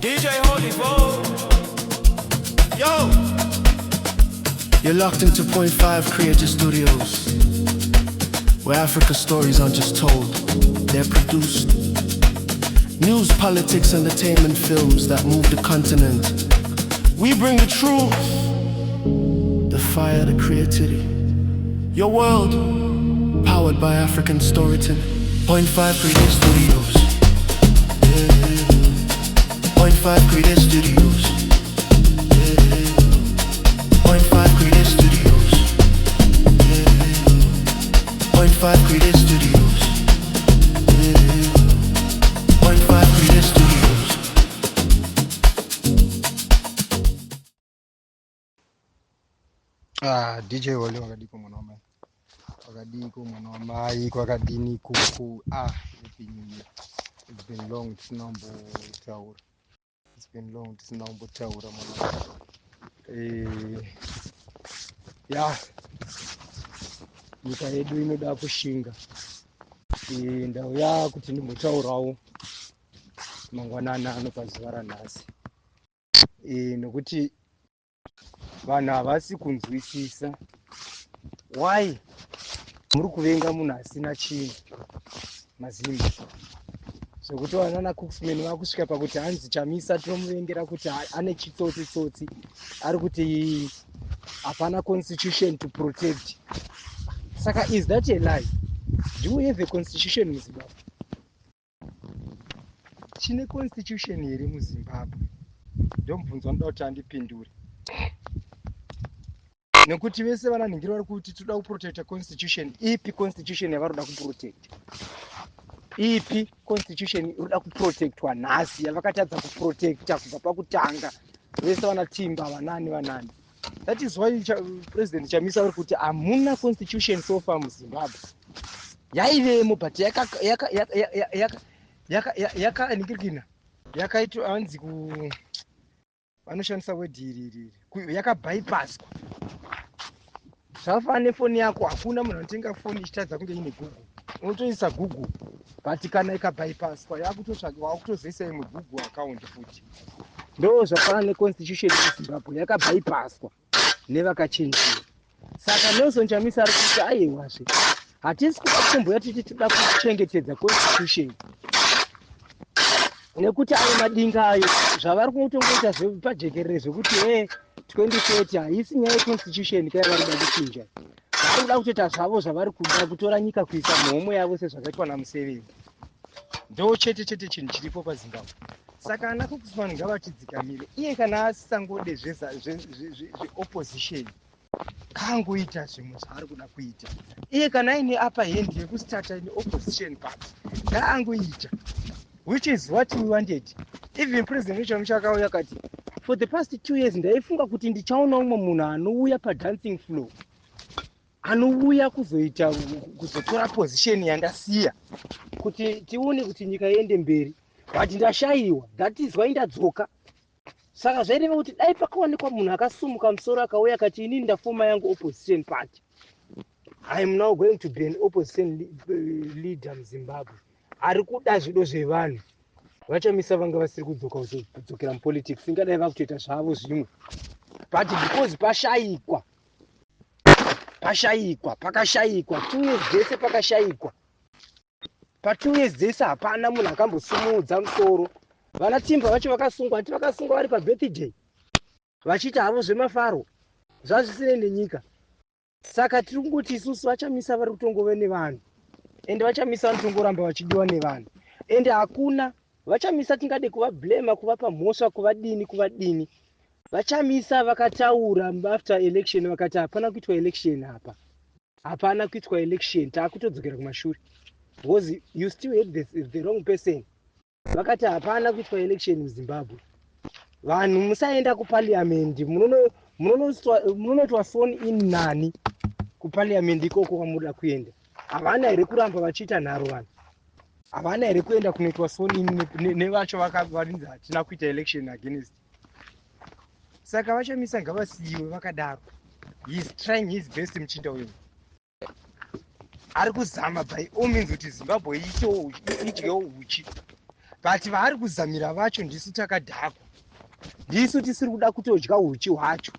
DJ Holy Foe. Yo. You're locked into Point 5 Creative Studios, where Africa's stories aren't just told, they're produced. News, politics, entertainment films that move the continent. We bring the truth, the fire, the creativity. Your world, powered by African storytelling. Point 5 Creative Studios. Point 5 Creative Studios. Point 5 Creative Studios. Point 5 Creative Studios. Point 5 Creative Studios. DJ wale wakadiko mwanaume. Wakadiko mwanaume wakadini kuku. It's been long tisinambo taura. It's been long tisinambo taura mwanaume. Nyika yedu inoda kushinga. Ndau yakuti ndimbotaurawo mangwanana anopazuva ranhasi. Nokuti vanhu havasi kunzwisisa why muri kuvenga munhu asina chinhu mazimba. Sokuti vanana Cooksman vakusvika pakuti hanzi Chamisa tinomuvengera kuti ane chitsotsi ari kuti hapana constitution to protect. Saka is that a lie? Do we have a constitution in Zimbabwe? Chine constitution here in Zimbabwe? Ndomubvunza ndoda kuti andipindure. Nekuti vese vananhingira vari kuti toda kuprotecta constitution. Ipi constitution yavaroda kuprotecta? Ipi constitution inoda kuprotectwa nhasi yavakatadza kuprotecta kubva pakutanga? Vese vanatimba vanani. That is why President Chamisa vari kuti hamuna constitution so far muZimbabwe. Yaivemo but yakaningirikina yakaitwa hanzi vanoshandisa wedhi iri yakabypasswa. Zvafanana nefoni yako, hakuna munhu anotenga foni ichitadza kunge ine Google. Unotoisa Google but kana ikabypasswa yakutozoisa imwe Google account futi. Ndo zvafanana neconstitution yeZimbabwe yakabypasswa nevakachenjera. Saka Nelson Chamisa ari kuti aiwazve hatisi kuda kutomboya titi toda kuchengetedza constitution nekuti ayo madinga ayo zvavari kutongoita zvepajekerere zvekuti 2030 haisi nyaya yeconstitution kayavari kuda kuchinja. Vari kuda kutoita zvavo zvavari kuda kutora nyika kuisa muhomwe yavo sezvakaitwa naMuseveni. Ndo chete chinhu chiripo paZimbabwe. Saka ana Cooksman ngavatidzikamire. Iye kana asangode zveopposition kangoita zvimwe zvaari kuda kuita. Iye kana aine upper hand yekustarta in opposition party ngaangoita, which is what we wanted. Even President Chamisa akauya akati for the past 2 years ndaifunga kuti ndichaona umwe munhu anouya padancing floor, anouya kuzotora position yandasiya kuti tione kuti nyika iende mberi, but ndashayiwa. That is why ndadzoka. Saka zvaireva kuti dai pakawanikwa munhu akasumuka musoro akauya akati inini ndafoma yangu opposition party, I am now going to be an opposition leader muZimbabwe, ari kuda zvido zvevanhu, vaChamisa vanga vasiri kudzokera mupolitics, ingadai vakutoita zvavo zvimwe, but because pakashayikwa 2 years dzese pakashayikwa. Pa2 years dzese hapana munhu akambosumudza musoro. Vanatimba vacho vakasungwa vari pabirthday vachiti havo zvemafaro zvazvisine nenyika. Saka tiri kungoti isusu vaChamisa vari kutongove nevanhu, ende vaChamisa vanotongoramba vachidiwa nevanhu, ende hakuna vaChamisa tingade kuvablema, kuvapa mhosva, kuvadini. VaChamisa vakataura after election vakati hapana kuitwa election apa, hapana kuitwa election, taakutodzokera kumashure because you still had the wrong person. Vakati hapana kuitwa election muZimbabwe. Vanhu musaenda kuparliament, munonotwa phone in nani kuparliament ikoko kwamuda kuenda. Havana here kuramba vachiita nharo vanhu, havana here kuenda kunoitwa phone in nevacho vakarinzi hatina kuita election against. Saka vaChamisa ngavasiyiwe vakadaro. He is trying his best muchinda wenyu. Ari kuzama by all means kuti Zimbabwe idyewo uchi. but vari kuzamira vacho ndisu takadhakwa, ndisu tisiri kuda kutodya uchi hwacho,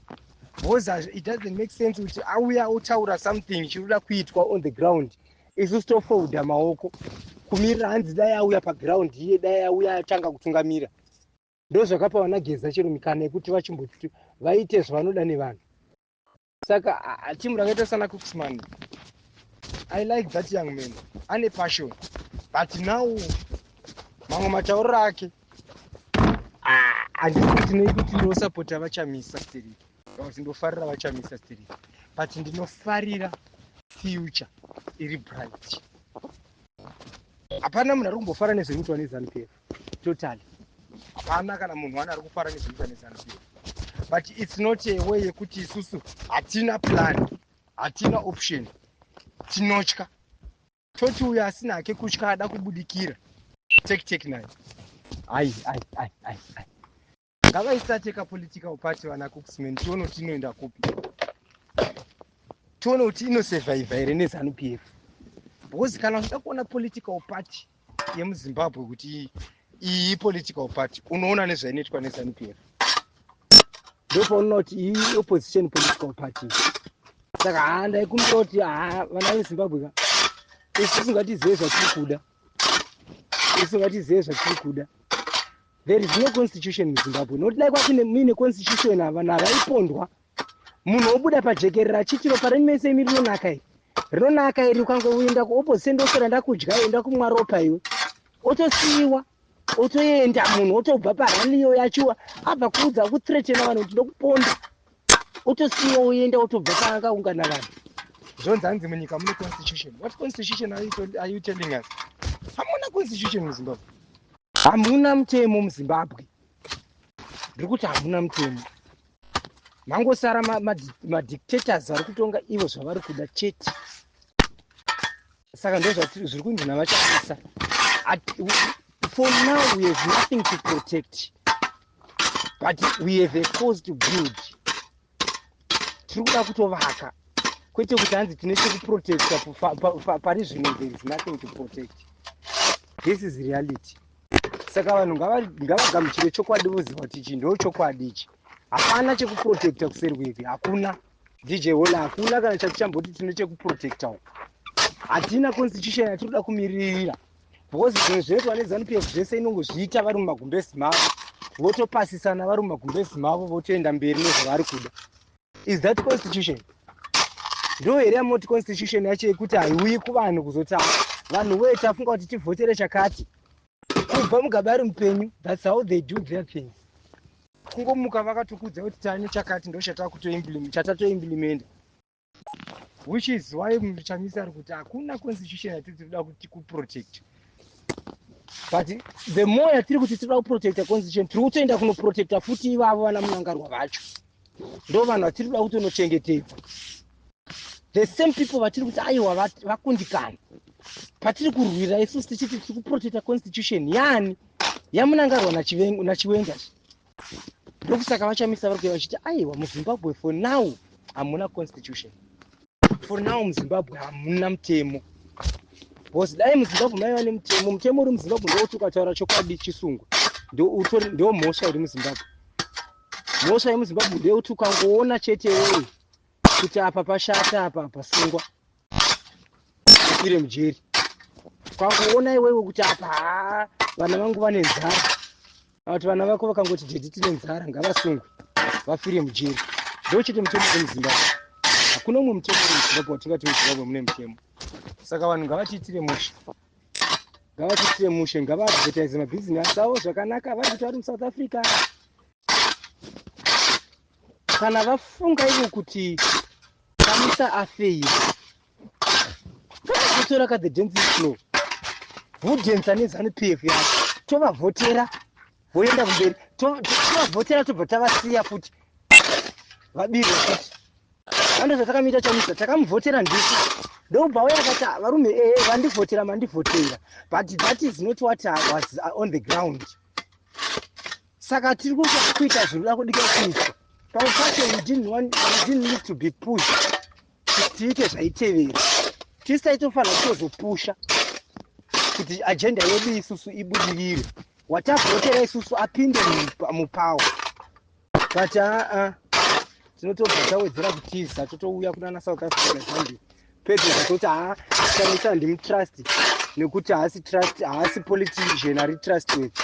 because it doesn't make sense kuti auya otaura something chirikuda kuitwa on the ground, isusu tofoudha maoko kumirira hanzi dai auya paground iye, dai auya atanga kutungamira. Ndo zvakapa vana Geza chero mikana yekuti vachimboti vaite zvavanoda nevanhu. Saka timu rakaita sana Cooksman, I like that young man, ane passion, but now mamwe matauriro ake handisi kuti nekuti ndinosapota vachamisa Sterling, kuti ndofarira vachamisa Sterling, but ndinofarira future iri bright. Hapana munhu ari kumbofara nezvinoitwa neZANU-PF totally, hapana kana munhu ari kufara nezvinoitwa neZANU-PF, but it's not a way yekuti isusu hatina plan, hatina option, tinotya, toti uyo asina hake kutya ada kubudikira take naye. Ai ngavaisateka political party vana Cooksman, tione kuti inoenda kupi, tione kuti inosurvive here neZANU-PF, because kana uchida kuona political party yemuZimbabwe kuti iyi political party, unoona nezvainoitwa neZANU-PF, ndopaunoona kuti iyi opposition political party. Saka ndaikumbira kuti vana veZimbabwe isusu ngatizive zvatiri kuda, there is no constitution in Zimbabwe. Not like wakine mine constitution vanhu vaipondwa, munhu obuda pajekerera achiti ropa remese imi rinonaka iri, ukangoenda kuopposition ndosora ndakudya enda kumwa ropa iwe, otosiyiwa otoenda munhu otobva paraniyo yacho abva kuudza kuthreatena vanhu kuti ndokuponda, otosiyiwa oenda otobva paakaungana vanhu. Zvonzi hanzi munyika mune constitution. What constitution are you telling us? Hamuna constitution muZimbabwe, hamuna mutemo muZimbabwe, ndiri kuti hamuna mutemo. Mangosara madictators vari kutonga ivo zvavari kuda chete. Saka ndozviri kunzi navachamisa. For now we have nothing to protect, but we have a cause to build. Tiri kuda kutovaka, kwete kuti hanzi tine chekuprotecta pari zvino. There is nothing to protect. This is reality. Saka vanhu ngavagamuchire chokwadi voziva kuti ichi ndo chokwadi ichi. Hapana chekuprotecta kuseri kwevi, hakuna. DJ Hola hakuna kana chamboti tine chekuprotecta uko. Hatina constitution yatinoda kumiririra. Because zvinhu zvinoitwa neZANU-PF zvese inongozviita vari mumagumbezi mavo, votopasisana vari mumagumbezi mavo, votoenda mberi nezvavari kuda. Is that constitution? Ndo here yamoti constitution yacho yekuti haiuyi kuvanhu kuzoti vanhu we tafunga kuti tivhotere chakati kubva mugaba rimupenyu. That's how they do their things. Kungomuka vakatokudza kuti tane chakati ndo chatatoimplementa, which is why Chamisa ari kuti hakuna constitution yatiri kuda kuti kuprotect. But the more yatiri kuti tiri kuprotecta constitution, tiri kutoenda kunoprotecta futi ivavo vana munangarwa vacho, ndo vanhu vatiri kuda kutonochengetedza. The same people vatiri kuti aiwa vakundikana, patiri kurwira isusu tichiti tiri kuprotecta constitution yani yamunangarwa nachiwenga. Ndokusaka vachamisa vari kuya vachiti aiwa muZimbabwe for now hamuna constitution, for now muZimbabwe hamuna mutemo. Because dai muZimbabwe maiva nemutemo, mutemo uri muZimbabwe ndo ukataura chokwadi chisungwa, ndo mhosva iri muZimbabwe. Mhosva yemuZimbabwe ndeyekuti ukangoona chete wewe kuti apa pashata, apa pasungwa, ufire mujeri. Ukangoona iwewe kuti apa vana vangu vane nzara, kuti vana vako vakangoti dedi tine nzara ngavasungwe vafire mujeri, ndo chete mutemo uri muZimbabwe. Hakuna umwe mutemo uri muZimbabwe watingati muZimbabwe mune mutemo. Saka vanhu ngavatiitire mushe, ngavaadvertise mabhizinesi avo zvakanaka, vari kuti vari muSouth Africa. Kana vafunga ivo kuti Chamisa afeira, totora ka the dancing floor, vodhensa neZANU-PF yacho, tovavhotera voenda kumberi, tovavhotera tobva tavasiya futi vabirwa futi. Ando zvatakamiita Chamisa, takamuvhotera ndisu, ndobva uya akati varume vandivhotera mandivhotera, but that is not what was on the ground. Saka tiri kuita zvinoda kudika kuitwa. Pamwe we didn't need to be pushed kuti tiite zvaitevera. Tisaitofanira kutozopusha kuti agenda yedu isusu ibudirire. watabvotera isusu apinde mupawa but tinotobva tawedzera kutiza totouya kunana South Africa nezambia pedyo tatoti tikanisa handimutrust nekuti haasi politician ari trustworthy.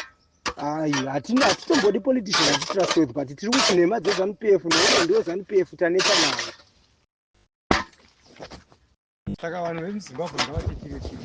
Hatitombodi politician ari trustworthy but tiri kuti nhema dzeZANU-PF nokuti ndiwo ZANU-PF taneta navo. Saka vanhu vemuZimbabwe ngavachitire chii?